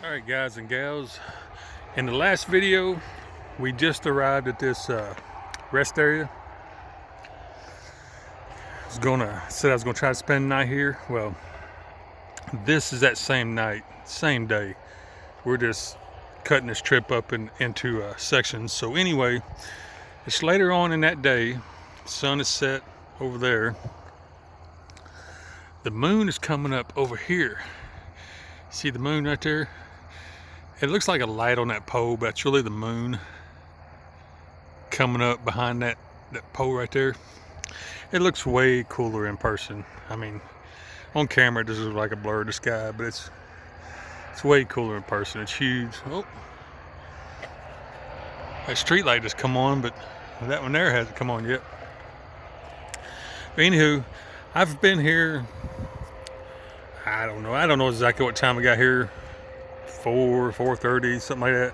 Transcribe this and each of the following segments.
Alright guys and gals, in the last video we just arrived at this rest area. I said I was gonna try to spend the night here. Well, this is that same night, same day. We're just cutting this trip up into sections. So anyway, it's later on in that day. The sun is set over there. The moon is coming up over here. See the moon right there? It looks like a light on that pole, but it's really the moon coming up behind that pole right there. It looks way cooler in person. I mean, on camera it just looks like a blur of the sky, but it's way cooler in person. It's huge. Oh, that street light just come on, but that one there hasn't come on yet. But anywho, I've been here, I don't know exactly what time I got here. 4:30, something like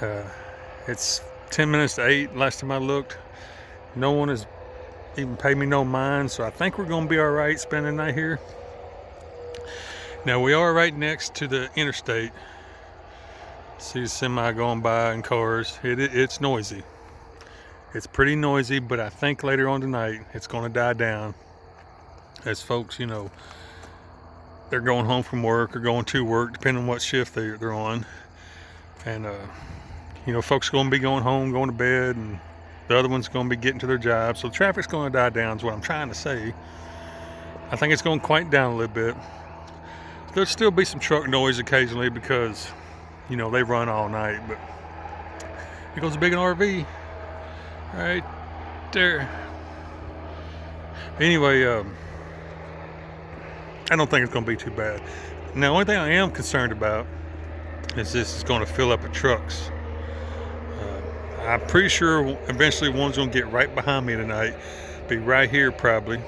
that. It's 10 minutes to 8 last time I looked. No one has even paid me no mind, so I think we're gonna be all right spending the night here. Now we are right next to the interstate. See the semi going by and cars. It's noisy. It's pretty noisy, but I think later on tonight it's gonna die down as folks, you know, they're going home from work or going to work, depending on what shift they're on. And, you know, folks are going to be going home, going to bed, and the other one's going to be getting to their job. So traffic's going to die down is what I'm trying to say. I think it's going to quiet down a little bit. There'll still be some truck noise occasionally because, you know, they run all night. But here goes a big RV right there. Anyway, I don't think it's going to be too bad. Now, the only thing I am concerned about is this is going to fill up with trucks. I'm pretty sure eventually one's going to get right behind me tonight. Be right here probably.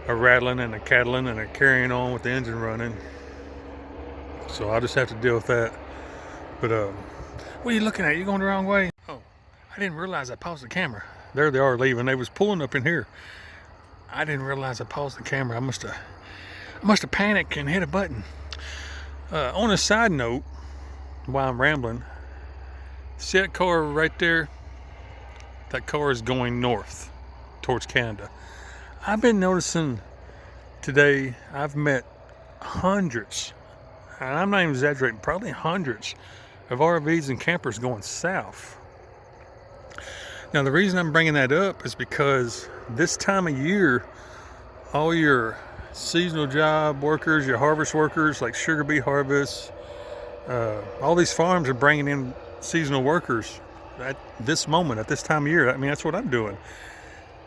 A rattling and a cattling and a carrying on with the engine running. So I'll just have to deal with that. But what are you looking at? You going the wrong way? Oh, I didn't realize I paused the camera. There they are leaving. They was pulling up in here. I didn't realize I paused the camera. I must have panicked and hit a button. On a side note, while I'm rambling, see that car right there? That car is going north towards Canada. I've been noticing today, I've met hundreds, and I'm not even exaggerating, probably hundreds of RVs and campers going south. Now the reason I'm bringing that up is because this time of year, all your seasonal job workers, your harvest workers like sugar beet harvest, all these farms are bringing in seasonal workers at this moment, at this time of year. I mean, that's what I'm doing.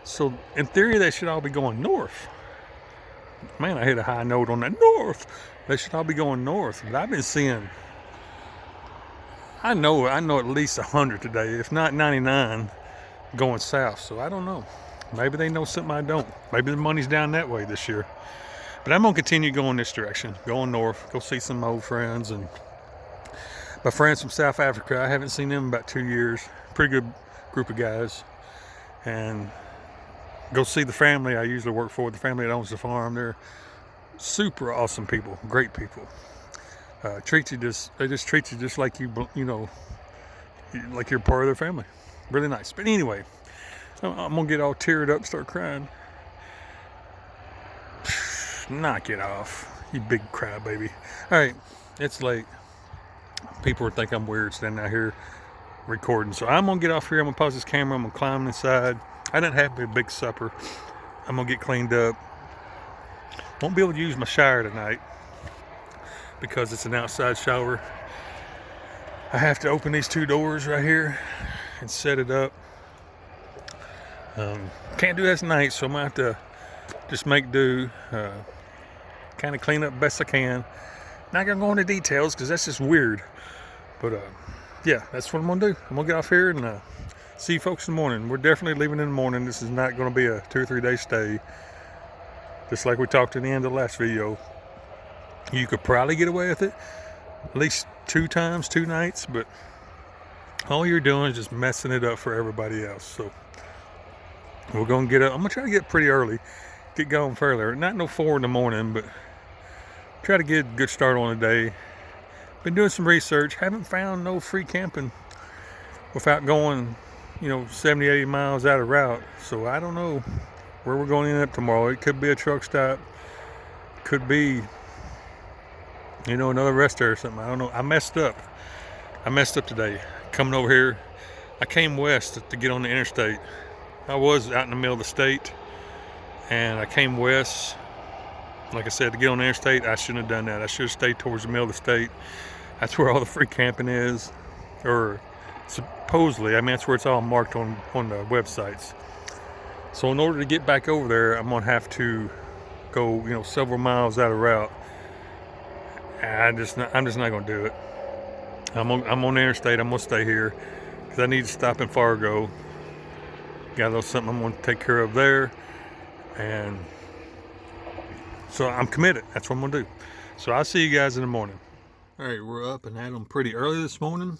So in theory, they should all be going north. Man, I hit a high note on that. North. They should all be going north. But I've been seeing, I know at least 100 today, if not 99, going south. So I don't know. Maybe they know something I don't. Maybe the money's down that way this year. But I'm going to continue going this direction, going north, go see some old friends. And my friends from South Africa, I haven't seen them in about 2 years. Pretty good group of guys. And go see the family I usually work for, the family that owns the farm. They're super awesome people, great people. They just treat you just like you know, like you're part of their family. Really nice. But anyway, I'm gonna get all teared up, start crying. Knock it off, you big crybaby. All right, it's late. People would think I'm weird standing out here recording. So I'm gonna get off here. I'm gonna pause this camera. I'm gonna climb inside. I didn't have a big supper. I'm gonna get cleaned up. Won't be able to use my shower tonight because it's an outside shower. I have to open these two doors right here and set it up. Can't do that tonight, so I'm gonna have to just make do. Kind of clean up best I can. Not gonna go into details because that's just weird. But yeah, that's what I'm gonna do. I'm gonna get off here and See you folks in the morning. We're definitely leaving in the morning. This is not going to be a 2 or 3 day stay. Just like we talked in the end of the last video. You could probably get away with it at least 2 times, 2 nights, but all you're doing is just messing it up for everybody else. So we're going to get up. I'm going to try to get pretty early. Get going fairly early. Not no 4 in the morning, but try to get a good start on the day. Been doing some research. Haven't found no free camping without going 70, 80 miles out of route. So I don't know where we're going to end up tomorrow. It could be a truck stop. Could be, another rest area or something. I don't know. I messed up today. Coming over here, I came west to get on the interstate. I was out in the middle of the state, and I came west, like I said, to get on the interstate. I shouldn't have done that. I should have stayed towards the middle of the state. That's where all the free camping is, or supposedly. I mean, that's where it's all marked on the websites. So in order to get back over there, I'm gonna have to go, several miles out of route. I'm just not gonna do it. I'm on the interstate. I'm gonna stay here because I need to stop in Fargo. Got a little something I'm gonna take care of there, and so I'm committed. That's what I'm gonna do. So I'll see you guys in the morning. All right, we're up and had them pretty early this morning.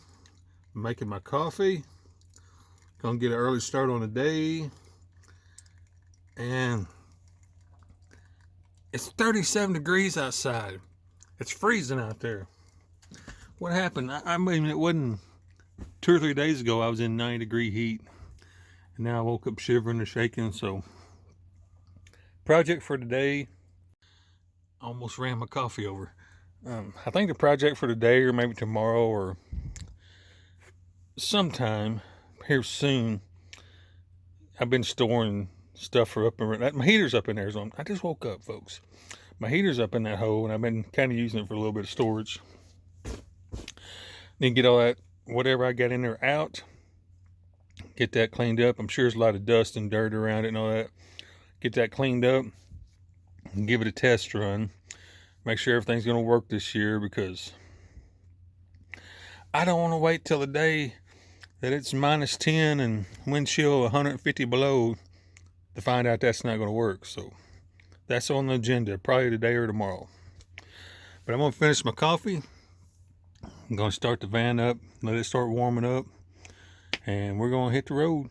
I'm making my coffee. Gonna get an early start on the day. And it's 37 degrees outside. It's freezing out there. What happened? I mean, it wasn't 2 or 3 days ago I was in 90-degree heat. And now I woke up shivering and shaking. So, project for today. Almost ran my coffee over. I think the project for today, or maybe tomorrow, or sometime here soon, I've been storing stuff for up in, my heater's up in there. So I just woke up, folks. My heater's up in that hole, and I've been kind of using it for a little bit of storage. Then get all that, whatever I got in there, out. Get that cleaned up. I'm sure there's a lot of dust and dirt around it and all that. Get that cleaned up and give it a test run. Make sure everything's going to work this year, because I don't want to wait till the day that it's minus 10 and wind chill 150 below to find out that's not going to work. So that's on the agenda, probably today or tomorrow. But I'm going to finish my coffee. I'm going to start the van up, let it start warming up, and we're going to hit the road,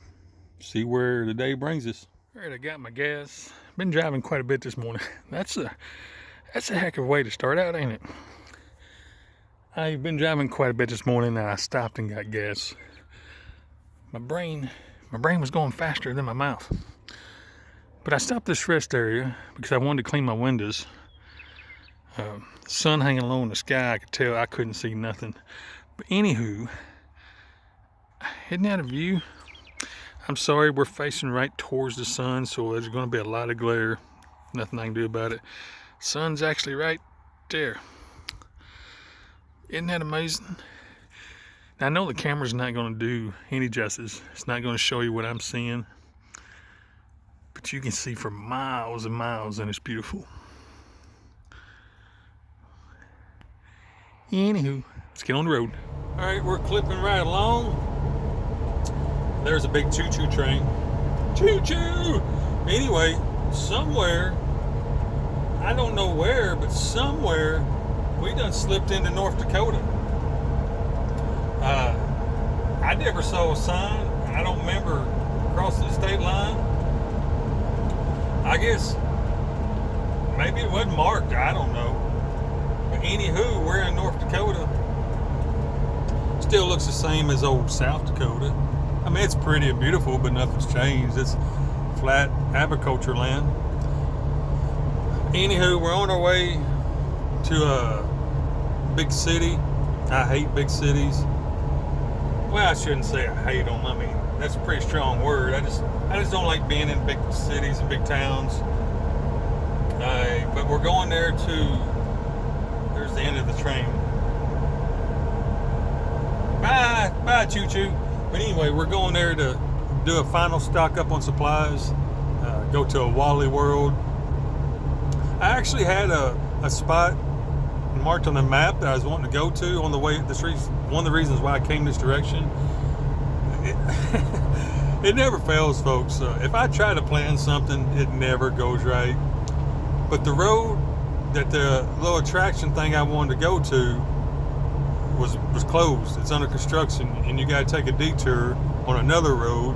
see where the day brings us. All right, I got my gas. Been driving quite a bit this morning. That's a heck of a way to start out, ain't it? I've been driving quite a bit this morning, and I stopped and got gas. My brain was going faster than my mouth. But I stopped this rest area because I wanted to clean my windows. Sun hanging low in the sky, I could tell I couldn't see nothing. But anywho, isn't that a view? I'm sorry, we're facing right towards the sun, so there's going to be a lot of glare. Nothing I can do about it. Sun's actually right there. Isn't that amazing? Now, I know the camera's not going to do any justice. It's not going to show you what I'm seeing. But you can see for miles and miles, and it's beautiful. Anywho, let's get on the road. All right, we're clipping right along. There's a big choo-choo train. Choo-choo! Anyway, somewhere, I don't know where, but somewhere, we done slipped into North Dakota. I never saw a sign. I don't remember crossing the state line. I guess maybe it wasn't marked. I don't know. But anywho, we're in North Dakota. Still looks the same as old South Dakota. I mean, it's pretty and beautiful, but nothing's changed. It's flat agriculture land. Anywho, we're on our way to a big city. I hate big cities. Well, I shouldn't say I hate them. I mean, that's a pretty strong word. I just don't like being in big cities and big towns. But we're going there there's the end of the train. Bye, choo-choo. But anyway, we're going there to do a final stock up on supplies. Go to a Wally World. I actually had a spot marked on the map that I was wanting to go to on the way. One of the reasons why I came this direction it never fails, folks. If I try to plan something, it never goes right. But the road that the little attraction thing I wanted to go to was closed. It's under construction, and you got to take a detour on another road,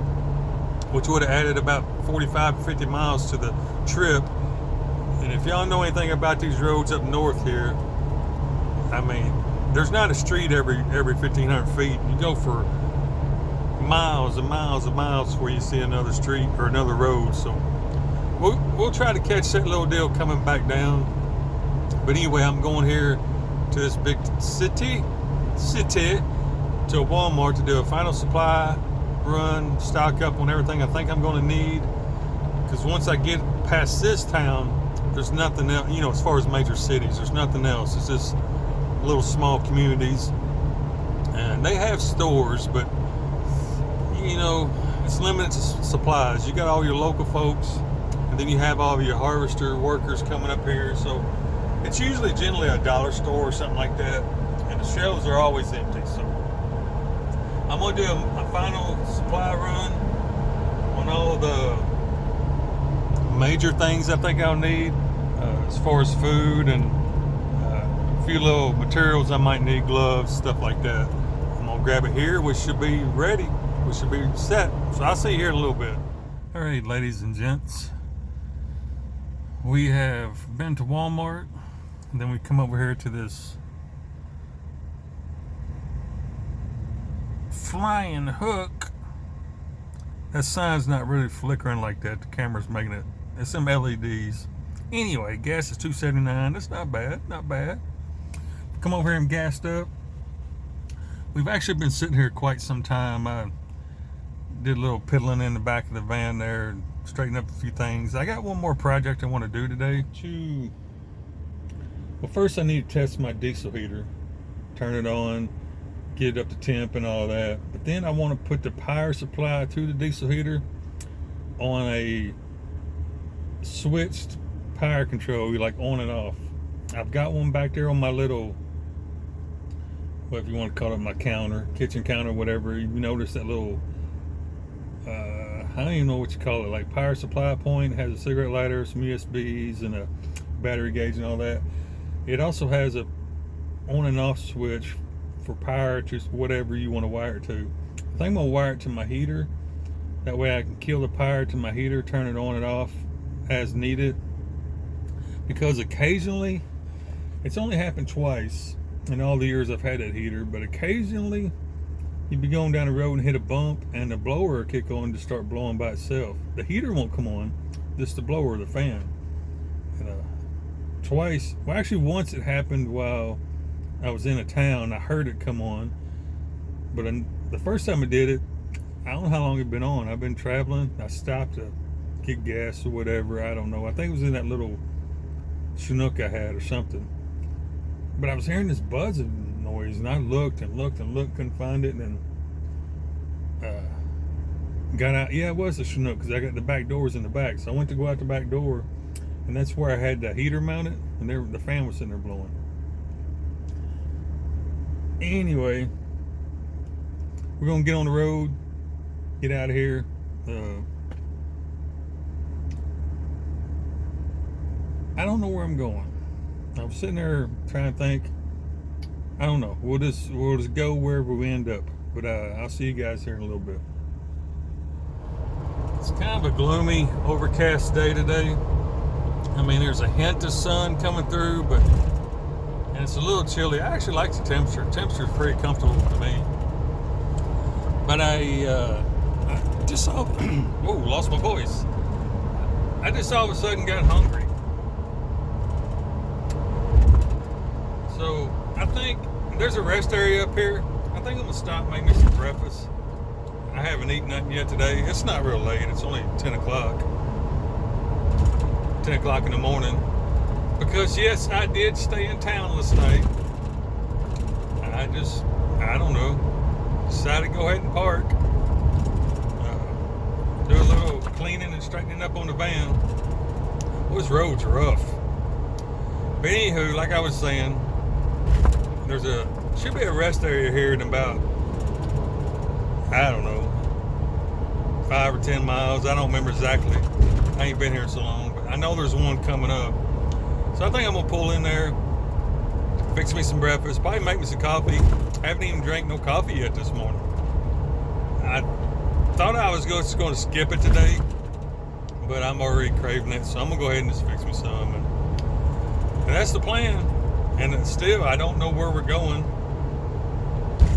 which would have added about 45 to 50 miles to the trip. And if y'all know anything about these roads up north here, I mean, there's not a street every 1,500 feet. You go for miles and miles and miles before you see another street or another road. So we'll try to catch that little deal coming back down. But anyway, I'm going here to this big city to Walmart to do a final supply run, stock up on everything I think I'm going to need. Because once I get past this town, there's nothing else, you know, as far as major cities, there's nothing else. It's just little small communities, and they have stores, but you know, it's limited supplies. You got all your local folks, and then you have all of your harvester workers coming up here, so it's usually generally a dollar store or something like that, and the shelves are always empty. So I'm going to do a final supply run on all of the major things I think I'll need, as far as food and a few little materials I might need, gloves, stuff like that. I'm going to grab it here. We should be ready. We should be set. So I'll see you here in a little bit. All right, ladies and gents. We have been to Walmart, and then we come over here to this Flying Hook. That sign's not really flickering like that. The camera's making it. It's some LEDs. Anyway, gas is $2.79. That's not bad. Not bad. Come over here and gassed up. We've actually been sitting here quite some time. I did a little piddling in the back of the van there and straightened up a few things. I got one more project I want to do today. Well, first I need to test my diesel heater. Turn it on, get it up to temp and all that. But then I want to put the power supply to the diesel heater on a switched power control, like on and off. I've got one back there on my little, what if you want to call it, my counter, kitchen counter, whatever. You notice that little, I don't even know what you call it, like power supply point. It has a cigarette lighter, some USBs, and a battery gauge and all that. It also has a on and off switch for power to whatever you want to wire it to. I think I'm going to wire it to my heater. That way I can kill the power to my heater, turn it on and off as needed. Because occasionally, it's only happened twice in all the years I've had that heater, but occasionally you'd be going down the road and hit a bump and the blower will kick on to start blowing by itself. The heater won't come on, just the blower, the fan. And twice, well actually once it happened while I was in a town. I heard it come on, but the first time I did it, I don't know how long it'd been on. I've been traveling. I stopped to get gas or whatever. I don't know. I think it was in that little Chinook I had or something. But I was hearing this buzzing noise, and I looked and looked and looked, couldn't find it, and then got out. Yeah, it was a Chinook because I got the back doors in the back. So I went to go out the back door, and that's where I had the heater mounted, and the fan was sitting there blowing. Anyway, we're gonna get on the road, get out of here. I don't know where I'm going. I'm sitting there trying to think. I don't know. We'll just go wherever we end up. But I'll see you guys here in a little bit. It's kind of a gloomy, overcast day today. I mean, there's a hint of sun coming through, but and it's a little chilly. I actually like the temperature. The temperature's pretty comfortable to me. But I just saw, whoa, lost my voice. I just all of a sudden got hungry. So I think there's a rest area up here. I think I'm gonna stop, make me some breakfast. I haven't eaten nothing yet today. It's not real late. It's only 10 o'clock. 10 o'clock in the morning. Because yes, I did stay in town last night. I don't know, decided to go ahead and park. Do a little cleaning and straightening up on the van. Those roads are rough. But anywho, like I was saying, should be a rest area here in about, I don't know, 5 or 10 miles. I don't remember exactly. I ain't been here so long, but I know there's one coming up. So I think I'm gonna pull in there, fix me some breakfast, probably make me some coffee. I haven't even drank no coffee yet this morning. I thought I was just going to skip it today, but I'm already craving it, so I'm gonna go ahead and just fix me some. And that's the plan. And still, I don't know where we're going.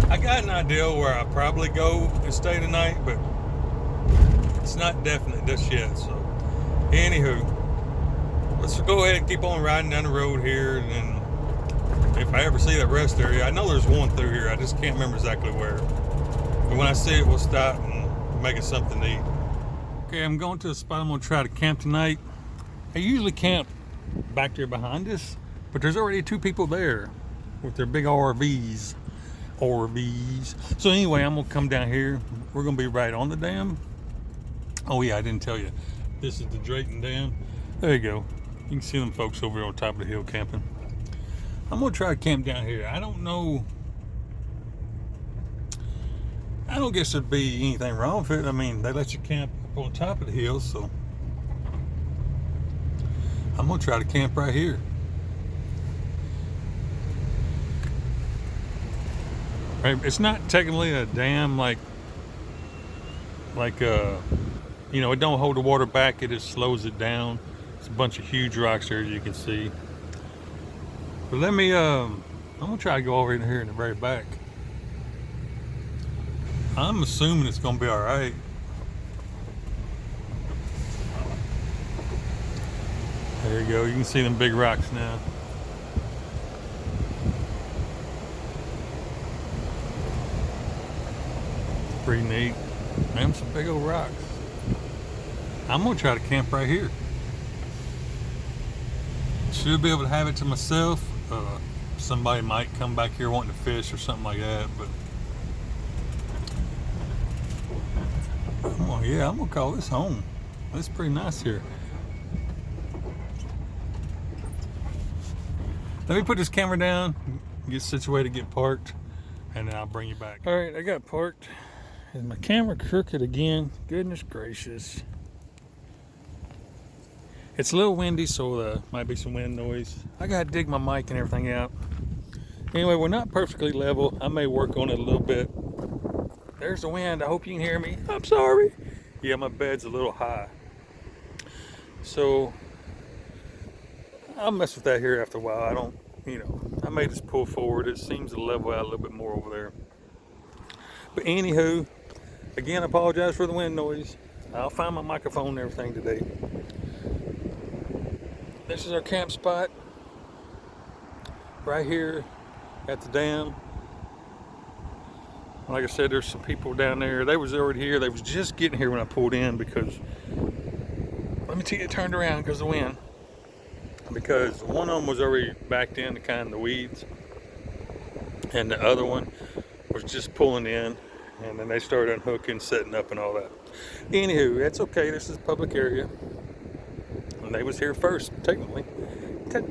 I got an idea where I'll probably go and stay tonight, but it's not definite just yet. So, anywho, let's go ahead and keep on riding down the road here. And then if I ever see that rest area, I know there's one through here. I just can't remember exactly where. But when I see it, we'll stop and make it something to eat. Okay, I'm going to a spot I'm going to try to camp tonight. I usually camp back there behind us, but there's already 2 people there with their big RVs. So anyway, I'm going to come down here. We're going to be right on the dam. Oh yeah, I didn't tell you. This is the Drayton Dam. There you go. You can see them folks over on top of the hill camping. I'm going to try to camp down here. I don't know. I don't guess there'd be anything wrong with it. I mean, they let you camp up on top of the hill, so I'm going to try to camp right here. It's not technically a dam like you know, it don't hold the water back, it just slows it down. It's a bunch of huge rocks there, as you can see. But let me I'm gonna try to go over in here in the very back. I'm assuming it's gonna be all right. There you go, you can see them big rocks now. Pretty neat. Man, some big old rocks. I'm gonna try to camp right here. Should be able to have it to myself. Somebody might come back here wanting to fish or something like that, but I'm gonna call this home. It's pretty nice here. Let me put this camera down, get situated, get parked, and then I'll bring you back. All right, I got parked. Is my camera crooked again? Goodness gracious. It's a little windy, so might be some wind noise. I gotta dig my mic and everything out. Anyway, we're not perfectly level. I may work on it a little bit. There's the wind. I hope you can hear me. I'm sorry. Yeah, my bed's a little high. So I'll mess with that here after a while. I don't, I may just pull forward. It seems to level out a little bit more over there. But anywho, again, I apologize for the wind noise. I'll find my microphone and everything today. This is our camp spot right here at the dam. Like I said, there's some people down there. They was already here. They was just getting here when I pulled in because, let me tell you, it turned around because of the wind. Because one of them was already backed in to kind of the weeds, and the other one was just pulling in, and then they started unhooking, setting up and all that. Anywho, that's okay. This is a public area. And they was here first, technically. Let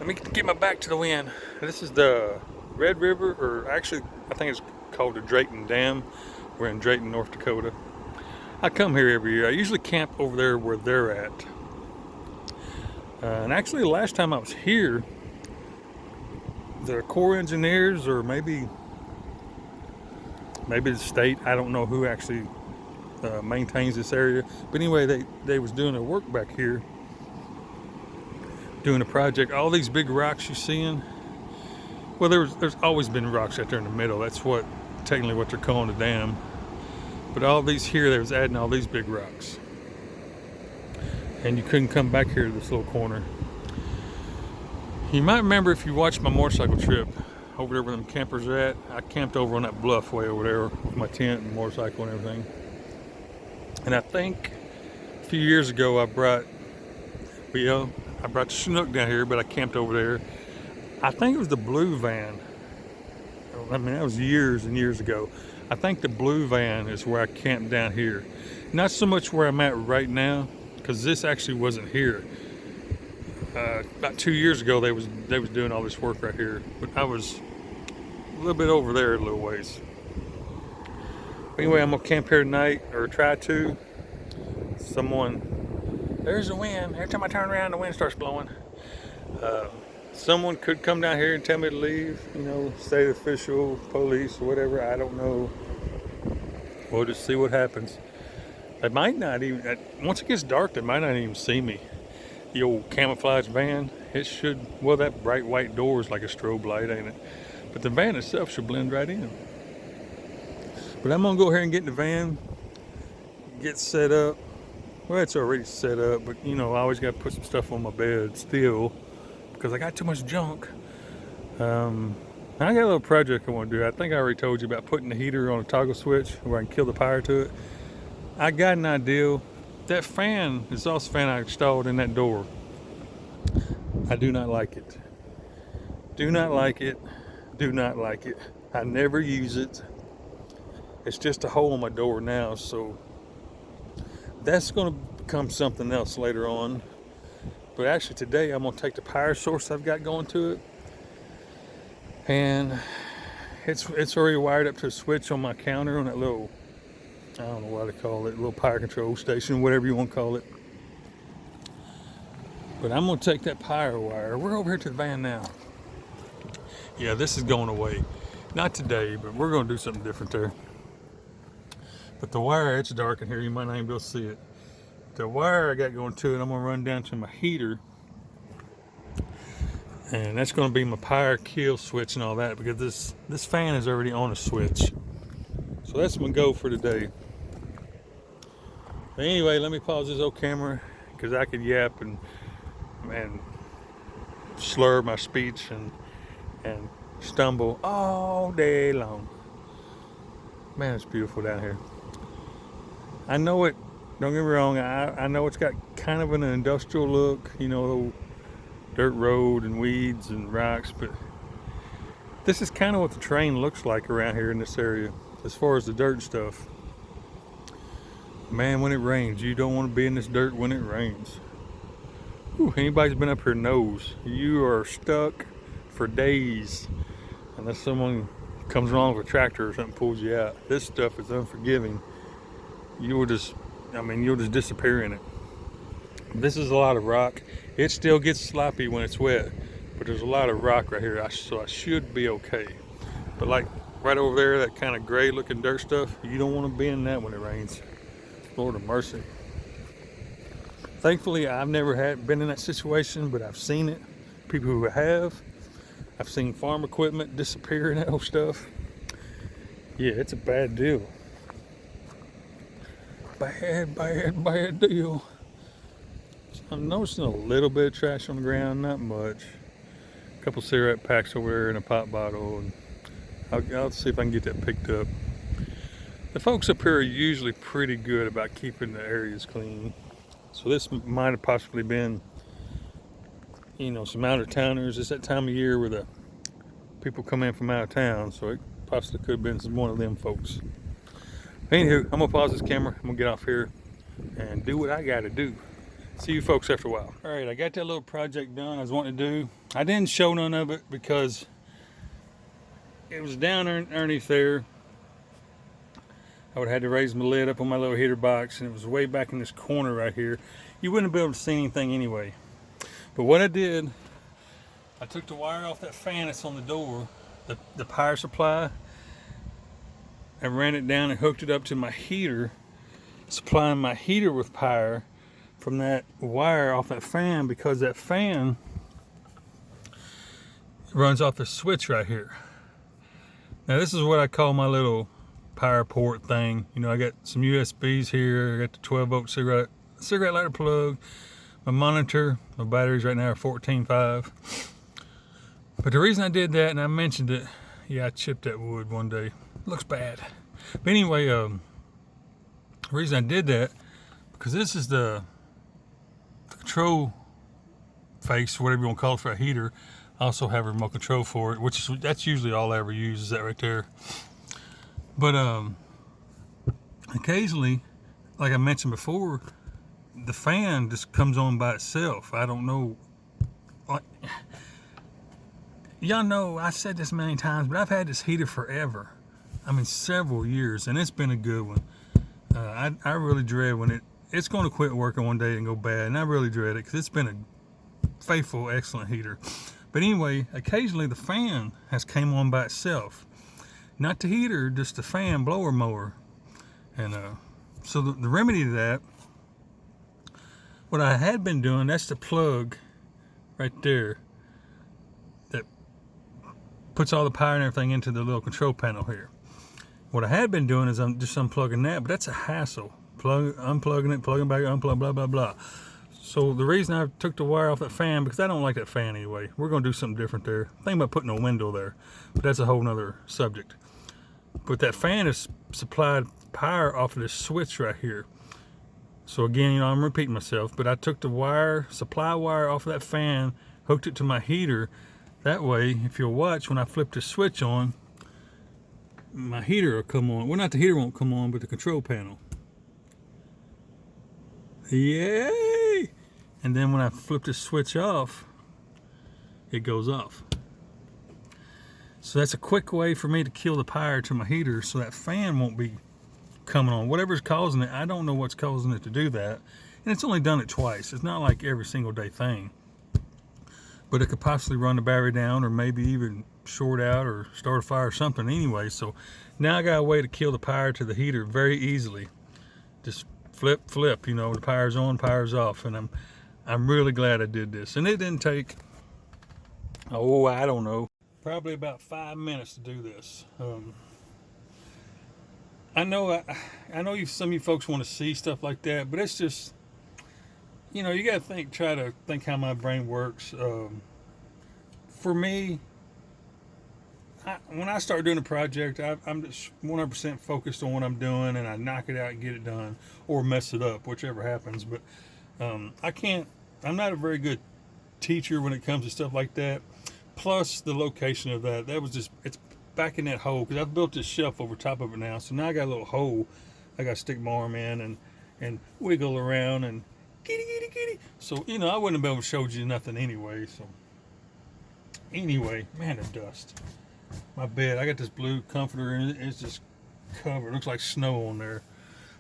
me get my back to the wind. This is the Red River, or actually, I think it's called the Drayton Dam. We're in Drayton, North Dakota. I come here every year. I usually camp over there where they're at. And actually, the last time I was here, the Corps engineers, or maybe the state, I don't know who actually maintains this area. But anyway, they was doing their work back here, doing a project. All these big rocks you're seeing, well, there's always been rocks out there in the middle. That's technically what they're calling the dam. But all these here, they was adding all these big rocks. And you couldn't come back here to this little corner. You might remember if you watched my motorcycle trip over there where them campers are at. I camped over on that bluff way over there with my tent and motorcycle and everything. And I think a few years ago I brought the Chinook down here, but I camped over there. I think it was the Blue Van. I mean, that was years and years ago. I think the Blue Van is where I camped down here. Not so much where I'm at right now, because this actually wasn't here. About 2 years ago, they was doing all this work right here. But I was little bit over there a little ways. Anyway, I'm gonna camp here tonight, or try to. There's the wind. Every time I turn around, the wind starts blowing. Someone could come down here and tell me to leave, state official, police, whatever, I don't know. We'll just see what happens. They might not even, once it gets dark, they might not even see me. The old camouflage van, that bright white door is like a strobe light, ain't it? But the van itself should blend right in. But I'm gonna go ahead and get in the van, get set up. Well, it's already set up, but I always gotta put some stuff on my bed still because I got too much junk. I got a little project I want to do. I think I already told you about putting the heater on a toggle switch where I can kill the power to it. I got an idea. That fan is the exhaust fan I installed in that door. I do not like it. Do not like it. Do not like it. I never use it. It's just a hole in my door now, so that's going to become something else later on. But actually today I'm going to take the power source I've got going to it, and it's already wired up to a switch on my counter on that little, I don't know what to call it, little power control station, whatever you want to call it. But I'm going to take that power wire. We're over here to the van now. Yeah, this is going away. Not today, but we're going to do something different there. But the wire, it's dark in here. You might not even be able to see it. The wire I got going to it, I'm going to run down to my heater. And that's going to be my power kill switch and all that, because this fan is already on a switch. So that's my go for today. But anyway, let me pause this old camera because I could yap and slur my speech and stumble all day long. Man, it's beautiful down here. I know it, don't get me wrong, I know it's got kind of an industrial look, dirt road and weeds and rocks, but this is kind of what the terrain looks like around here in this area as far as the dirt stuff. Man, when it rains, you don't want to be in this dirt when it rains. Whew, anybody's been up here knows you are stuck for days unless someone comes along with a tractor or something pulls you out. This stuff is unforgiving. You'll just disappear in it. This is a lot of rock. It still gets sloppy when it's wet, but there's a lot of rock right here, so I should be okay. But like right over there, that kind of gray looking dirt stuff, you don't want to be in that when it rains. Lord of mercy. Thankfully, I've never been in that situation, but I've seen it. People who have. I've seen farm equipment disappear in that old stuff. Yeah, it's a bad deal. Bad deal. I'm noticing a little bit of trash on the ground, not much. A couple cigarette packs over there and a pop bottle, and I'll see if I can get that picked up. The folks up here are usually pretty good about keeping the areas clean. So this might have possibly been, some out-of-towners. It's that time of year where the people come in from out of town, so it possibly could have been one of them folks. Anywho, I'm gonna pause this camera. I'm gonna get off here and do what I gotta do. See you folks after a while. All right, I got that little project done I was wanting to do. I didn't show none of it because it was down underneath there. I would have had to raise my lid up on my little heater box, and it was way back in this corner right here. You wouldn't be able to see anything anyway. But what I did, I took the wire off that fan that's on the door, the power supply. I ran it down and hooked it up to my heater, supplying my heater with power from that wire off that fan, because that fan runs off the switch right here. Now this is what I call my little power port thing. I got some USBs here. I got the 12 volt cigarette lighter plug, my monitor. My batteries right now are 14.5. But the reason I did that, and I mentioned it, yeah, I chipped that wood one day. Looks bad. But anyway, the reason I did that, because this is the control face, whatever you want to call it, for a heater. I also have a remote control for it, that's usually all I ever use, is that right there. But occasionally, like I mentioned before, the fan just comes on by itself. I don't know. y'all know I said this many times, but I've had this heater forever. I mean, several years, and it's been a good one. I really dread when it's going to quit working one day and go bad, and I really dread it because it's been a faithful, excellent heater. But anyway, occasionally the fan has came on by itself. Not the heater, just the fan blower mower. And so the remedy to that, what I had been doing, that's the plug right there that puts all the power and everything into the little control panel here. What I had been doing is I'm just unplugging that, but that's a hassle. Unplugging it, plugging back, unplug, blah, blah, blah. So the reason I took the wire off that fan, because I don't like that fan anyway. We're going to do something different there. Think about putting a window there, but that's a whole nother subject. But that fan is supplied power off of this switch right here. So again, you know, I'm repeating myself, but I took the wire, supply wire off of that fan, hooked it to my heater. That way, if you'll watch, when I flip the switch on, my heater will come on. Well, not the heater won't come on, but the control panel. Yay! And then when I flip the switch off, it goes off. So that's a quick way for me to kill the power to my heater so that fan won't be coming on. Whatever's causing it, I don't know what's causing it to do that. And it's only done it twice. It's not like every single day thing. But it could possibly run the battery down or maybe even short out or start a fire or something anyway. So now I got a way to kill the power to the heater very easily. Just flip, you know, the power's on, power's off. And I'm really glad I did this. And it didn't take, I don't know, probably about 5 minutes to do this. I know some of you folks want to see stuff like that, but it's just, you know, you got to try to think how my brain works. For me, when I start doing a project, I'm just 100% focused on what I'm doing, and I knock it out and get it done, or mess it up, whichever happens. But I'm not a very good teacher when it comes to stuff like that. Plus the location of that was just, it's back in that hole, because I've built this shelf over top of it now. So now I got a little hole I got to stick my arm in and wiggle around and kitty. So, you know, I wouldn't have been able to show you nothing anyway. So anyway, man, the dust. My bed, I got this blue comforter and it's just covered. It looks like snow on there.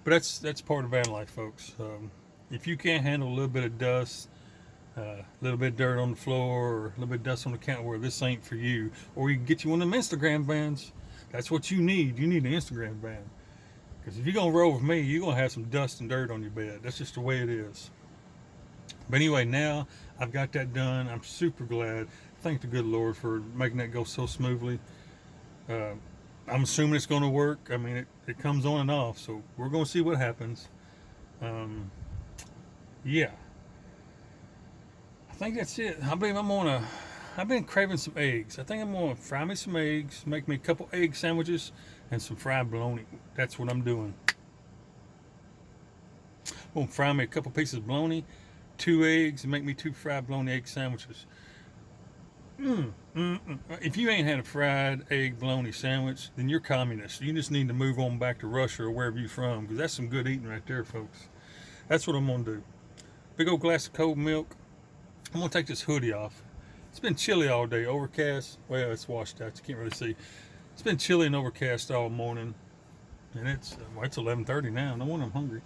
But that's part of van life, folks. If you can't handle a little bit of dust, a little bit of dirt on the floor, or a little bit of dust on the counter, this ain't for you. Or you can get you one of them Instagram vans. That's what you need. You need an Instagram van. Because if you're going to roll with me, you're going to have some dust and dirt on your bed. That's just the way it is. But anyway, now I've got that done. I'm super glad. Thank the good Lord for making that go so smoothly. I'm assuming it's going to work. I mean, it comes on and off, so we're going to see what happens. Yeah. I think that's it. I believe I've been craving some eggs. I think I'm gonna fry me some eggs, make me a couple egg sandwiches, and some fried bologna. That's what I'm doing. I'm gonna fry me a couple pieces of bologna, 2 eggs, and make me 2 fried bologna egg sandwiches. If you ain't had a fried egg bologna sandwich, then you're communist. You just need to move on back to Russia or wherever you're from, because that's some good eating right there, folks. That's what I'm gonna do. Big old glass of cold milk. I'm gonna take this hoodie off. It's been chilly all day, overcast. Well, it's washed out. You can't really see. It's been chilly and overcast all morning, and it's 11:30 now. No wonder I'm hungry.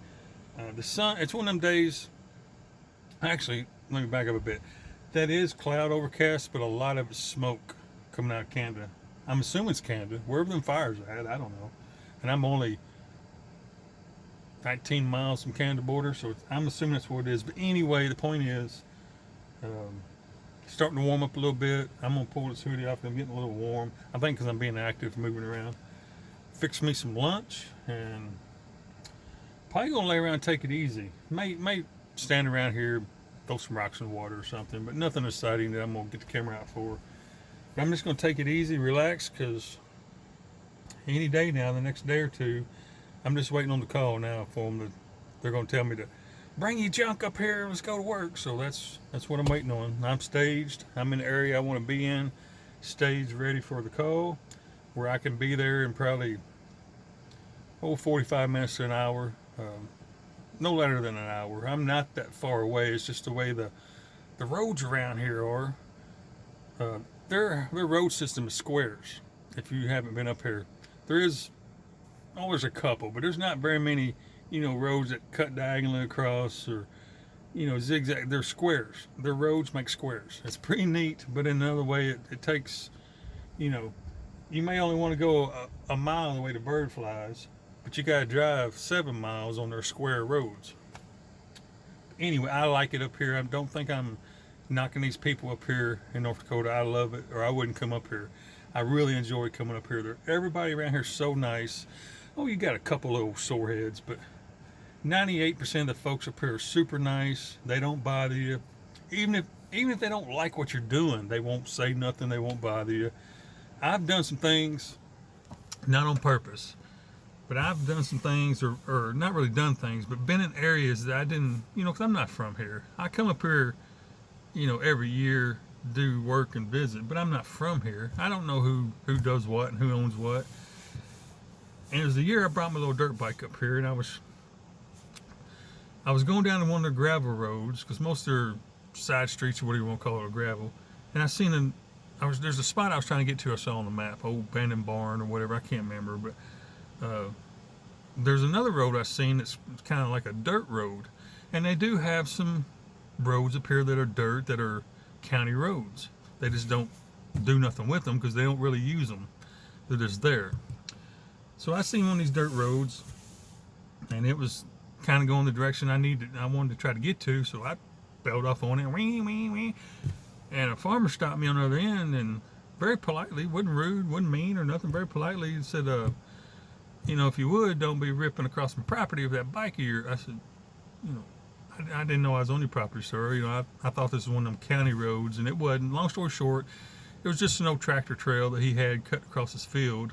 The sun. It's one of them days. Actually, let me back up a bit. That is cloud overcast, but a lot of it's smoke coming out of Canada. I'm assuming it's Canada, wherever them fires are at. I don't know. And I'm only 19 miles from Canada border, so I'm assuming that's what it is. But anyway, the point is, starting to warm up a little bit. I'm gonna pull this hoodie off. I'm getting a little warm. I think because I'm being active, moving around. Fix me some lunch, and probably gonna lay around and take it easy. May stand around here, throw some rocks in the water or something, but nothing exciting that I'm gonna get the camera out for. But I'm just gonna take it easy, relax, because any day now, the next day or two, I'm just waiting on the call now for them. They're gonna tell me to bring your junk up here, let's go to work. So that's what I'm waiting on. I'm staged. I'm in the area I want to be in, staged, ready for the call, where I can be there in probably 45 minutes to an hour. No later than an hour. I'm not that far away. It's just the way the roads around here are. their road system is squares. If you haven't been up here, there's a couple, but there's not very many, roads that cut diagonally across or, zigzag. They're squares. Their roads make squares. It's pretty neat, but in another way, it takes, you may only want to go a mile the way the bird flies, but you got to drive 7 miles on their square roads. Anyway, I like it up here. I don't think I'm knocking these people up here in North Dakota. I love it, or I wouldn't come up here. I really enjoy coming up here. Everybody around here is so nice. Oh, you got a couple little sore heads, but 98% of the folks up here are super nice. They don't bother you. Even if they don't like what you're doing, they won't say nothing. They won't bother you. I've done some things, not on purpose, but I've done some things, or not really done things, but been in areas that I didn't, because I'm not from here. I come up here, every year, do work and visit, but I'm not from here. I don't know who does what and who owns what. And it was the year I brought my little dirt bike up here, and I was going down to one of their gravel roads, because most of their side streets, or whatever you want to call it, are gravel. And I seen there's a spot I was trying to get to. I saw on the map, old abandoned barn or whatever. I can't remember, but there's another road I seen that's kind of like a dirt road, and they do have some roads up here that are dirt, that are county roads. They just don't do nothing with them because they don't really use them. They're just there. So I seen one of these dirt roads, and it was kind of going the direction I wanted to try to get to, so I bailed off on it. Wee, wee, wee. And a farmer stopped me on the other end, and very politely, wasn't rude, wasn't mean or nothing, very politely said, if you would, don't be ripping across my property with that bike of yours. I said, I didn't know I was on your property, sir. I thought this was one of them county roads, and it wasn't. Long story short, it was just an old tractor trail that he had cut across his field,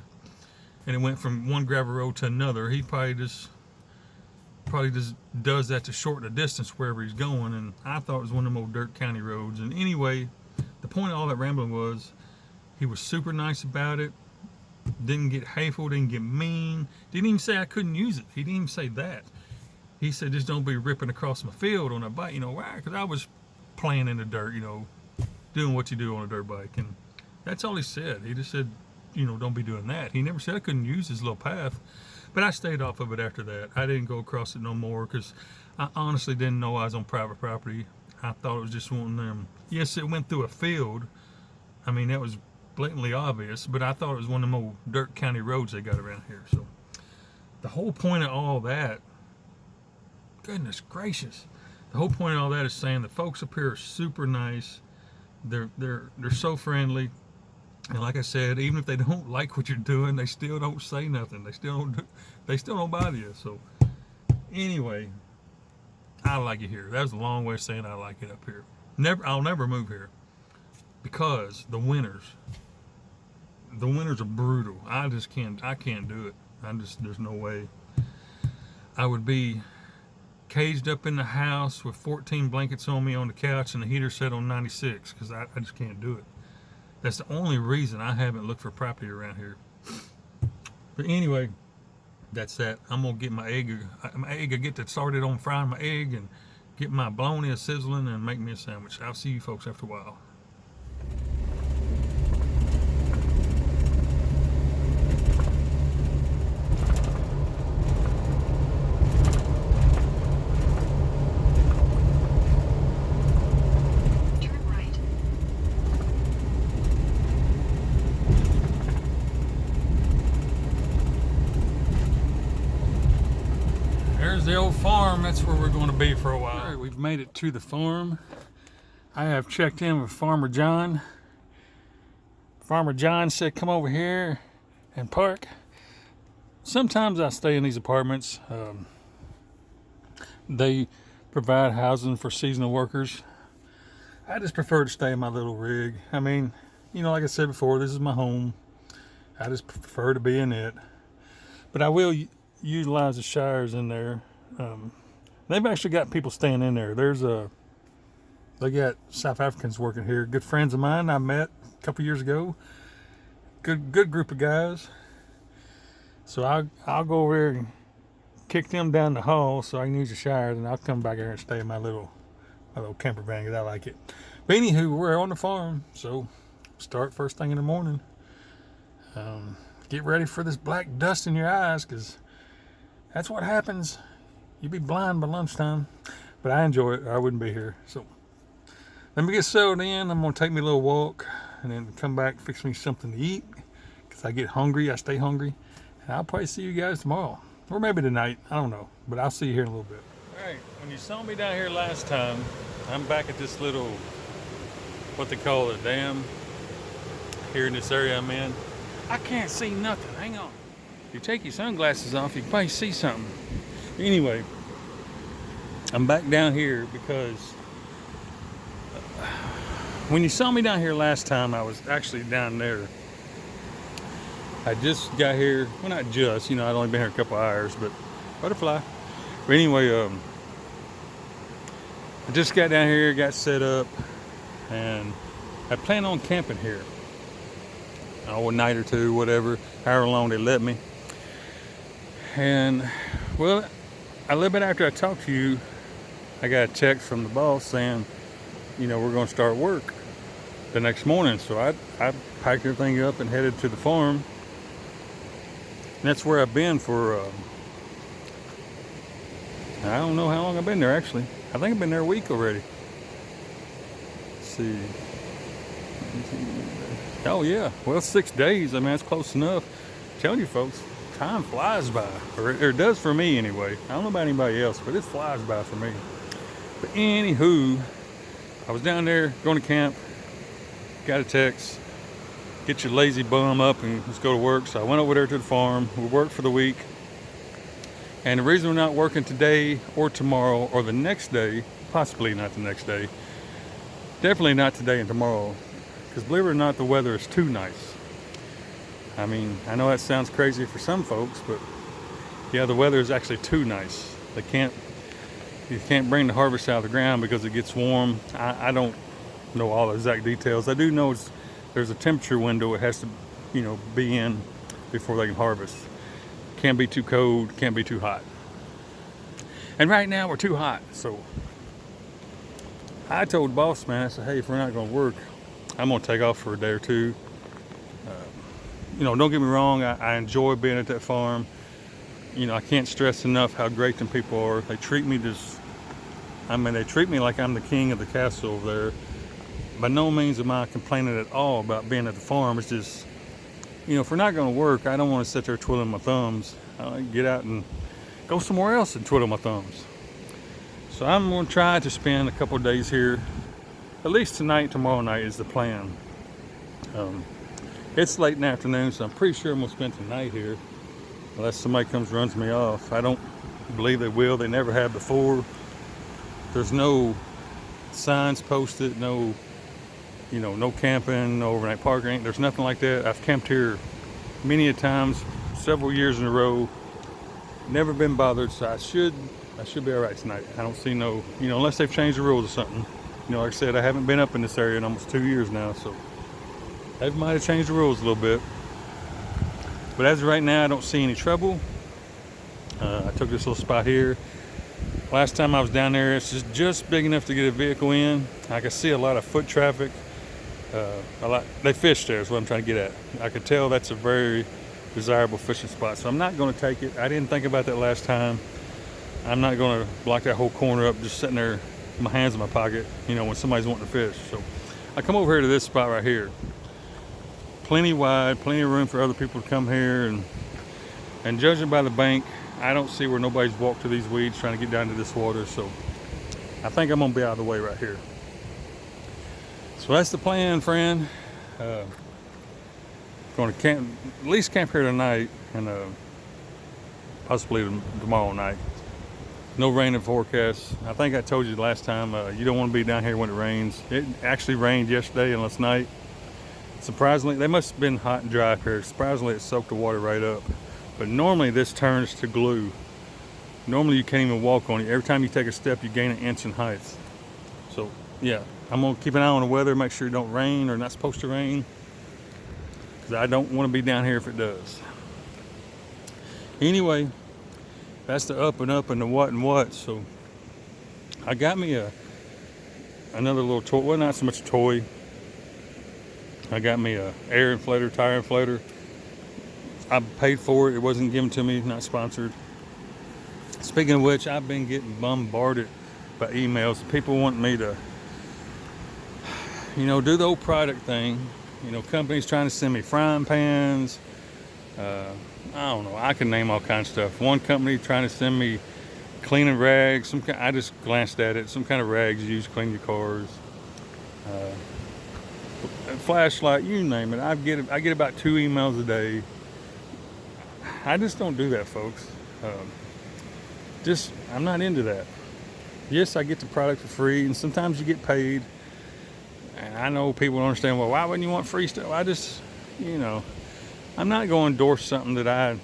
and it went from one gravel road to another. He probably just does that to shorten the distance wherever he's going, and I thought it was one of them old dirt county roads. And anyway, the point of all that rambling was, he was super nice about it, didn't get hateful, didn't get mean, didn't even say I couldn't use it. He didn't even say that. He said, just don't be ripping across my field on a bike, why? Because I was playing in the dirt, doing what you do on a dirt bike, and that's all he said. He just said, don't be doing that. He never said I couldn't use his little path. But I stayed off of it after that. I didn't go across it no more because I honestly didn't know I was on private property. I thought it was just one of them. Yes, it went through a field. I mean, that was blatantly obvious, but I thought it was one of them old dirt county roads they got around here. So the whole point of all that, goodness gracious, the whole point of all that is saying the folks up here are super nice. They're so friendly. And like I said, even if they don't like what you're doing, they still don't say nothing. They still don't bother you. So anyway, I like it here. That was a long way of saying I like it up here. I'll never move here because the winters are brutal. I can't do it. There's no way. I would be caged up in the house with 14 blankets on me on the couch and the heater set on 96 because I just can't do it. That's the only reason I haven't looked for property around here. But anyway, that's that. I'm gonna get my egg. I get to started on frying my egg and get my bologna sizzling and make me a sandwich. I'll see you folks after a while. There's the old farm. That's where we're going to be for a while. All right, we've made it to the farm. I have checked in with Farmer John. Farmer John said come over here and park. Sometimes I stay in these apartments. They provide housing for seasonal workers. I just prefer to stay in my little rig. I mean, like I said before, this is my home. I just prefer to be in it. But I will utilize the showers in there. They've actually got people staying in there. They got South Africans working here. Good friends of mine I met a couple years ago. Good group of guys. So I'll go over there and kick them down the hall so I can use the showers, and I'll come back here and stay in my little camper van because I like it. But anywho, we're on the farm, so start first thing in the morning. Get ready for this black dust in your eyes, because that's what happens. You'll be blind by lunchtime. But I enjoy it, or I wouldn't be here. So let me get settled in. I'm going to take me a little walk and then come back, fix me something to eat, because I get hungry. I stay hungry. And I'll probably see you guys tomorrow. Or maybe tonight. I don't know. But I'll see you here in a little bit. All right. When you saw me down here last time, I'm back at this little, what they call a dam here in this area I'm in. I can't see nothing. Hang on. If you take your sunglasses off, you can probably see something. Anyway, I'm back down here because when you saw me down here last time, I was actually down there. I just got here. Well, not just. I'd only been here a couple hours, but butterfly. But anyway, I just got down here, got set up, and I plan on camping here. A night or two, whatever, however long they let me. And, well, a little bit after I talked to you, I got a text from the boss saying, we're going to start work the next morning. So I packed everything up and headed to the farm. And that's where I've been for, I don't know how long I've been there, actually. I think I've been there a week already. Let's see. Oh, yeah. Well, 6 days. I mean, that's close enough. I'm telling you, folks, time flies by. Or it does for me, anyway. I don't know about anybody else, but it flies by for me. But anywho, I was down there going to camp. Got a text. Get your lazy bum up and let's go to work. So I went over there to the farm. We worked for the week. And the reason we're not working today or tomorrow or the next day, possibly not the next day, definitely not today and tomorrow, because believe it or not, the weather is too nice. I mean, I know that sounds crazy for some folks, but yeah, the weather is actually too nice. You can't bring the harvest out of the ground because it gets warm. I don't know all the exact details. I do know there's a temperature window it has to, be in before they can harvest. Can't be too cold, can't be too hot. And right now we're too hot, so I told boss man, I said, hey, if we're not going to work, I'm going to take off for a day or two. Don't get me wrong, I enjoy being at that farm. I can't stress enough how great them people are. They treat me they treat me like I'm the king of the castle over there. By no means am I complaining at all about being at the farm. It's just, if we're not going to work, I don't want to sit there twiddling my thumbs. I like to get out and go somewhere else and twiddle my thumbs. So I'm going to try to spend a couple of days here. At least tonight, tomorrow night is the plan. It's late in the afternoon, so I'm pretty sure I'm going to spend the night here. Unless somebody comes and runs me off. I don't believe they will. They never have before. There's no signs posted, no camping, no overnight parking. There's nothing like that. I've camped here many a times, several years in a row. Never been bothered, so I should be all right tonight. I don't see no, unless they've changed the rules or something. Like I said, I haven't been up in this area in almost 2 years now, so they might have changed the rules a little bit. But as of right now, I don't see any trouble. I took this little spot here. Last time I was down there, it's just big enough to get a vehicle in. I could see a lot of foot traffic. They fish there is what I'm trying to get at. I could tell that's a very desirable fishing spot, so I'm not going to take it. I didn't think about that last time. I'm not going to block that whole corner up just sitting there with my hands in my pocket, when somebody's wanting to fish. So I come over here to this spot right here. Plenty wide, plenty of room for other people to come here, and judging by the bank, I don't see where nobody's walked through these weeds trying to get down to this water, so I think I'm going to be out of the way right here. So that's the plan, friend. Going to camp, at least camp here tonight, and possibly tomorrow night. No rain in forecast. I think I told you last time, you don't want to be down here when it rains. It actually rained yesterday and last night. Surprisingly, they must have been hot and dry up here. Surprisingly, it soaked the water right up. But normally this turns to glue. Normally you can't even walk on it. Every time you take a step, you gain an inch in height. So yeah, I'm gonna keep an eye on the weather, make sure it don't rain or not supposed to rain, because I don't want to be down here if it does. Anyway, that's the up and up and the what and what. So I got me another little toy. Well, not so much a toy. I got me a air inflator, tire inflator. I paid for it. It wasn't given to me, not sponsored. Speaking of which, I've been getting bombarded by emails. People want me to, do the old product thing. Companies trying to send me frying pans. I don't know. I can name all kinds of stuff. One company trying to send me cleaning rags. I just glanced at it. Some kind of rags used to clean your cars. A flashlight, you name it. I get about 2 emails a day. I just don't do that, folks. I'm not into that. Yes, I get the product for free, and sometimes you get paid. And I know people don't understand, well, why wouldn't you want free stuff? I just, I'm not going to endorse something that I'm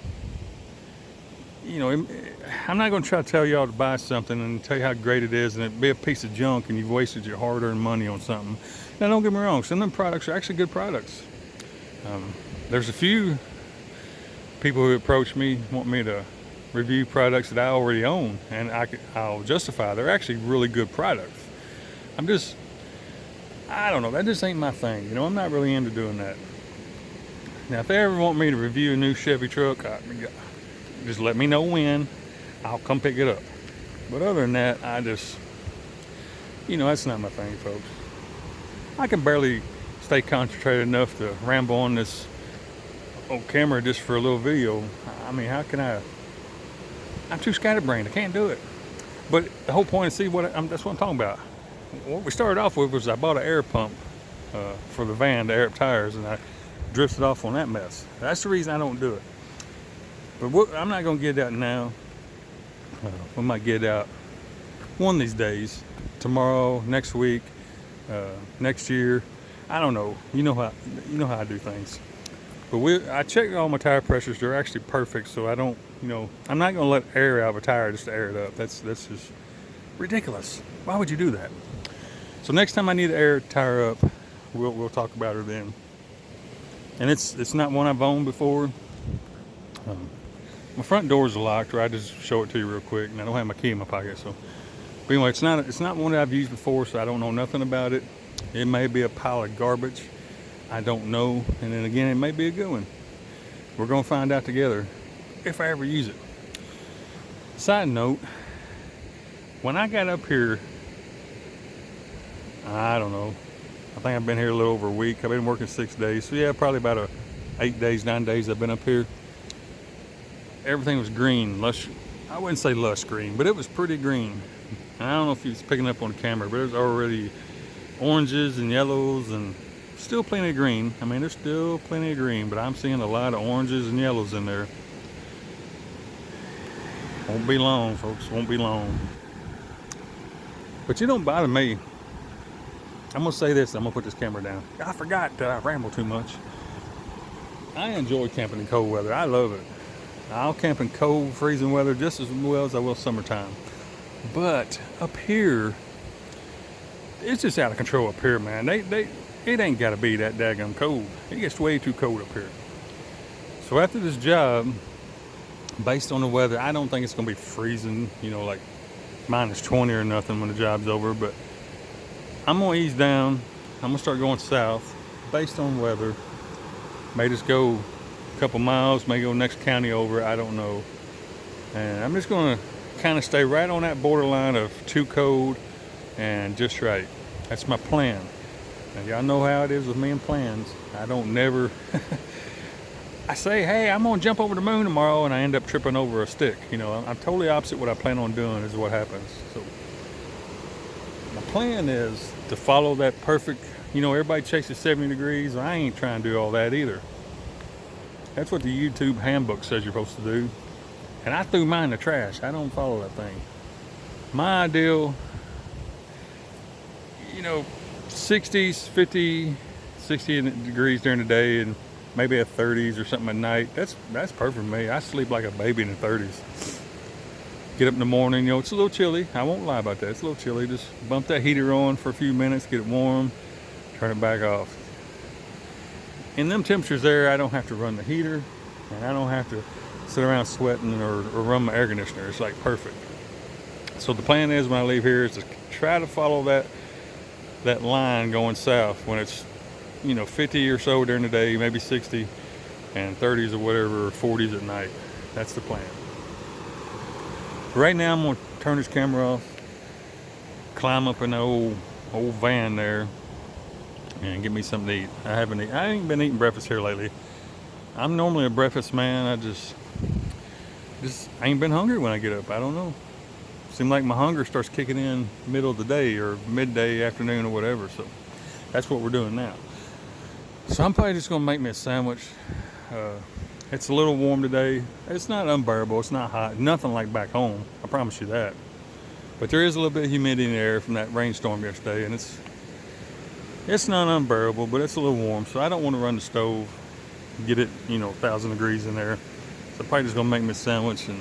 not going to try to tell y'all to buy something and tell you how great it is and it be a piece of junk and you've wasted your hard-earned money on something. Now, don't get me wrong. Some of them products are actually good products. There's a few people who approach me, want me to review products that I already own, and I'll justify they're actually really good products. I don't know, that just ain't my thing. I'm not really into doing that. Now, if they ever want me to review a new Chevy truck, just let me know when. I'll come pick it up. But other than that, that's not my thing, folks. I can barely stay concentrated enough to ramble on this old camera just for a little video. I mean, how can I? I'm too scatterbrained. I can't do it. But the whole point is, that's what I'm talking about. What we started off with was I bought an air pump for the van to air up tires, and I drifted off on that mess. That's the reason I don't do it. But I'm not going to get it out now. We might get it out one of these days. Tomorrow, next week, next year. I don't know. You know how I do things. But I checked all my tire pressures. They're actually perfect. So I don't, I'm not going to let air out of a tire just to air it up. That's just ridiculous. Why would you do that? So next time I need to air a tire up, we'll talk about her then. And it's not one I've owned before. My front doors are locked, or I just show it to you real quick, and I don't have my key in my pocket. So, but anyway, it's not one that I've used before, so I don't know nothing about it. It may be a pile of garbage. I don't know. And then again, it may be a good one. We're gonna find out together if I ever use it. Side note, when I got up here, I don't know. I think I've been here a little over a week. I've been working 6 days. So yeah, probably about 8 days, 9 days I've been up here. Everything was green, lush. I wouldn't say lush green, but it was pretty green. And I don't know if it's picking up on the camera, but there's already oranges and yellows and still plenty of green. I mean, there's still plenty of green, but I'm seeing a lot of oranges and yellows in there. Won't be long, folks, won't be long. But you don't bother me. I'm gonna say this, I'm gonna put this camera down. I forgot that I ramble too much. I enjoy camping in cold weather. I love it. I'll camp in cold, freezing weather just as well as I will summertime. But up here, it's just out of control up here, man. It ain't gotta be that daggum cold. It gets way too cold up here. So after this job, based on the weather, I don't think it's gonna be freezing, like -20 or nothing when the job's over, but I'm gonna ease down. I'm gonna start going south based on weather. May just go a couple miles, may go next county over, I don't know. And I'm just gonna kind of stay right on that borderline of too cold and just right. That's my plan. Now, y'all know how it is with me and plans. I don't never I say, hey, I'm gonna jump over the moon tomorrow, and I end up tripping over a stick. I'm totally opposite what I plan on doing is what happens. So my plan is to follow that perfect, everybody chases 70 degrees. I ain't trying to do all that either. That's what the YouTube handbook says you're supposed to do. And I threw mine in the trash. I don't follow that thing. My ideal, 60s, 50, 60 degrees during the day and maybe at 30s or something at night. That's perfect for me. I sleep like a baby in the 30s. Get up in the morning, it's a little chilly. I won't lie about that. It's a little chilly. Just bump that heater on for a few minutes, get it warm, turn it back off. In them temperatures there, I don't have to run the heater, and I don't have to sit around sweating or run my air conditioner. It's like perfect. So the plan is when I leave here is to try to follow that line going south when it's, 50 or so during the day, maybe 60, and 30s or whatever, or 40s at night. That's the plan. Right now, I'm gonna turn this camera off, climb up in the old van there, and get me something to eat. I ain't been eating breakfast here lately. I'm normally a breakfast man. I just ain't been hungry when I get up. I don't know. Seems like my hunger starts kicking in middle of the day or midday, afternoon, or whatever. So that's what we're doing now. So I'm probably just gonna make me a sandwich. It's a little warm today. It's not unbearable. It's not hot. Nothing like back home. I promise you that. But there is a little bit of humidity in the air from that rainstorm yesterday, and it's not unbearable, but it's a little warm. So I don't want to run the stove, get it 1,000 degrees in there. So I'm probably just gonna make me a sandwich and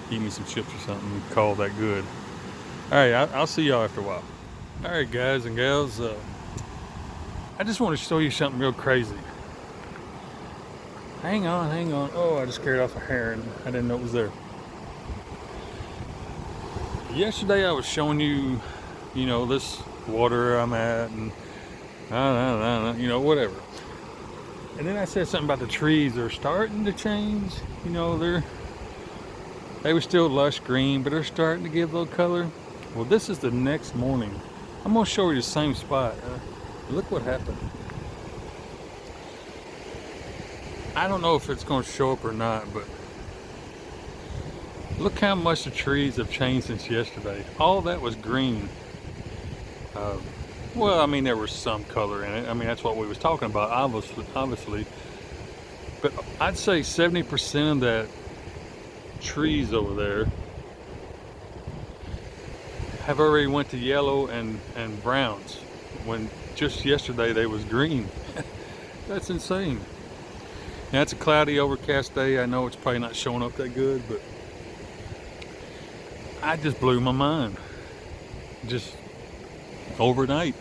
eat me some chips or something and call that good. All right, I'll see y'all after a while. All right, guys and gals, I just want to show you something real crazy. Hang on. Oh, I just carried off a heron. I didn't know it was there. Yesterday I was showing you, this water I'm at and whatever. And then I said something about the trees. They're starting to change. They were still lush green, but they're starting to give a little color. Well, this is the next morning. I'm gonna show you the same spot. Look what happened. I don't know if it's gonna show up or not, but look how much the trees have changed since yesterday. All that was green. Well, I mean, there was some color in it. I mean, that's what we was talking about, obviously. But I'd say 70% of that trees over there have already went to yellow and browns, when just yesterday they was green. That's insane. Now, it's a cloudy, overcast day. I know it's probably not showing up that good, but I just blew my mind. Just overnight.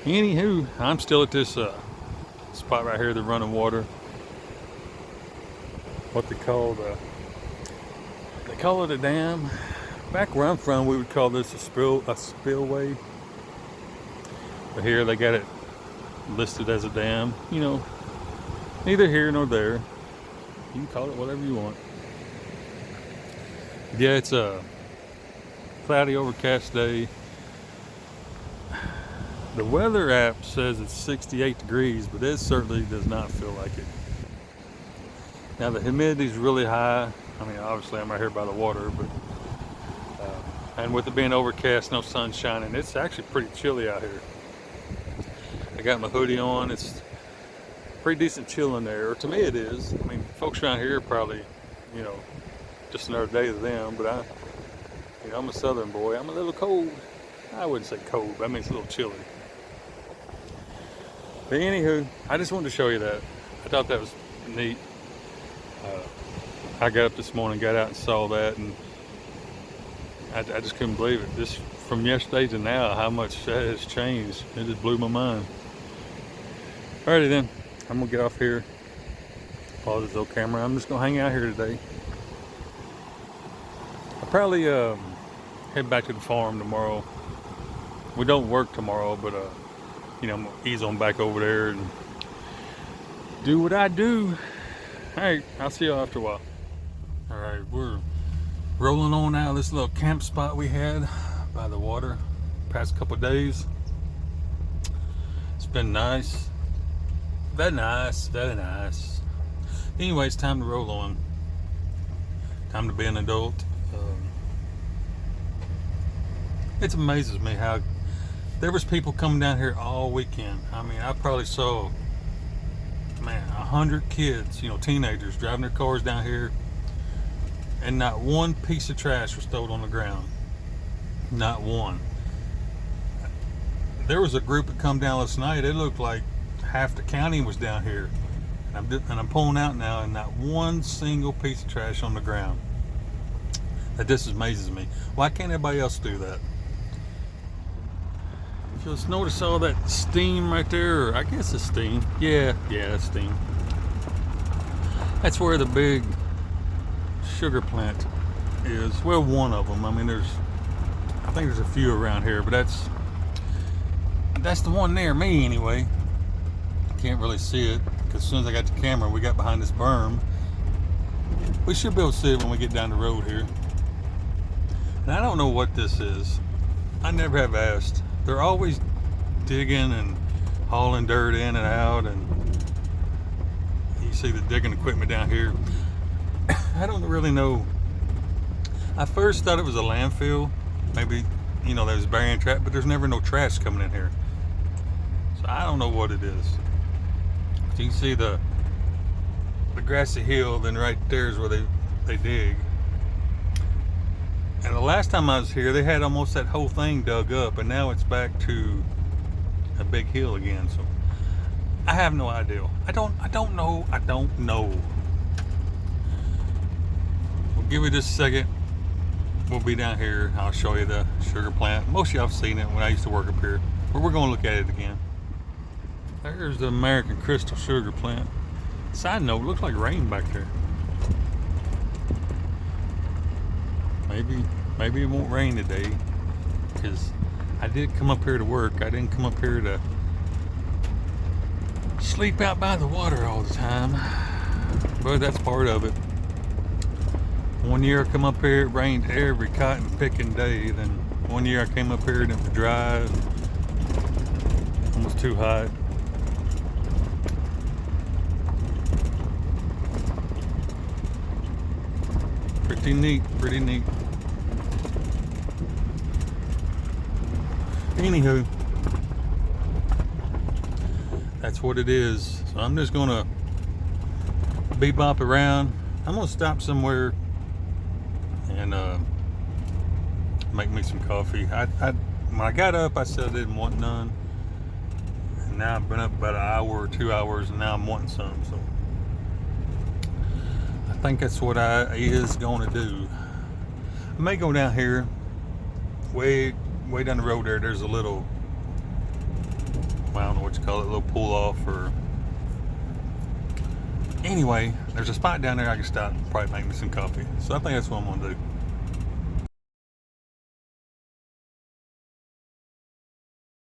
Anywho, I'm still at this spot right here, the running water. What they call it a dam. Back where I'm from, we would call this a spillway. But here they got it listed as a dam. Neither here nor there. You can call it whatever you want. Yeah, it's a cloudy, overcast day. The weather app says it's 68 degrees, but it certainly does not feel like it. Now the humidity is really high. I mean, obviously I'm right here by the water, but and with it being overcast, no sun shining, it's actually pretty chilly out here. I got my hoodie on. It's pretty decent chill in there. Or to me it is. I mean, folks around here probably, just another day to them, but I'm a southern boy. I'm a little cold. I wouldn't say cold, but I mean it's a little chilly. But anywho, I just wanted to show you that. I thought that was neat. I got up this morning, got out and saw that, and I just couldn't believe it. Just from yesterday to now, how much that has changed. It just blew my mind. Alrighty then, I'm gonna get off here. Pause this old camera. I'm just gonna hang out here today. I'll probably head back to the farm tomorrow. We don't work tomorrow, but I'm gonna ease on back over there and do what I do. Alright, I'll see y'all after a while. Alright, we're rolling on out of this little camp spot we had by the water past couple of days. It's been nice. Very nice. Anyway, it's time to roll on. Time to be an adult. It amazes me how there was people coming down here all weekend. I mean, I probably saw 100 kids, teenagers driving their cars down here, and not one piece of trash was thrown on the ground. Not one. There was a group that come down last night. It looked like half the county was down here, and I'm pulling out now, and not one single piece of trash on the ground. That just amazes me. Why can't everybody else do that? If you just notice all that steam right there, or I guess it's steam. Yeah, it's steam. That's where the big sugar plant is. Well, one of them. I mean, I think there's a few around here, but That's the one near me anyway. Can't really see it because as soon as I got the camera, we got behind this berm. We should be able to see it when we get down the road here. And I don't know what this is. I never have asked. They're always digging and hauling dirt in and out, and you see the digging equipment down here. I don't really know. I first thought it was a landfill. Maybe, you know, there's burying trash, but there's never no trash coming in here. So I don't know what it is. So you can see the grassy hill, then right there is where they dig. And the last time I was here, they had almost that whole thing dug up, and now it's back to a big hill again. So I have no idea. I don't know. We'll give it just a second. We'll be down here. I'll show you the sugar plant. Most of y'all have seen it when I used to work up here, but we're going to look at it again. There's the American Crystal sugar plant. Side note, looks like rain back there. Maybe it won't rain today, because I did come up here to work. I didn't come up here to sleep out by the water all the time, but that's part of it. One year I come up here, it rained every cotton picking day. Then one year I came up here and it was dry and almost too hot. Pretty neat. Anywho, that's what it is. So I'm just gonna bebop around. I'm gonna stop somewhere and make me some coffee. When I got up, I said I didn't want none, and now I've been up about an hour or 2 hours, and now I'm wanting some. So I think that's what I is going to do. I may go down here, way down the road there. There's a little, well, I don't know what you call it, a little pull off, or anyway, there's a spot down there I can stop and probably make me some coffee. So I think that's what I'm gonna do.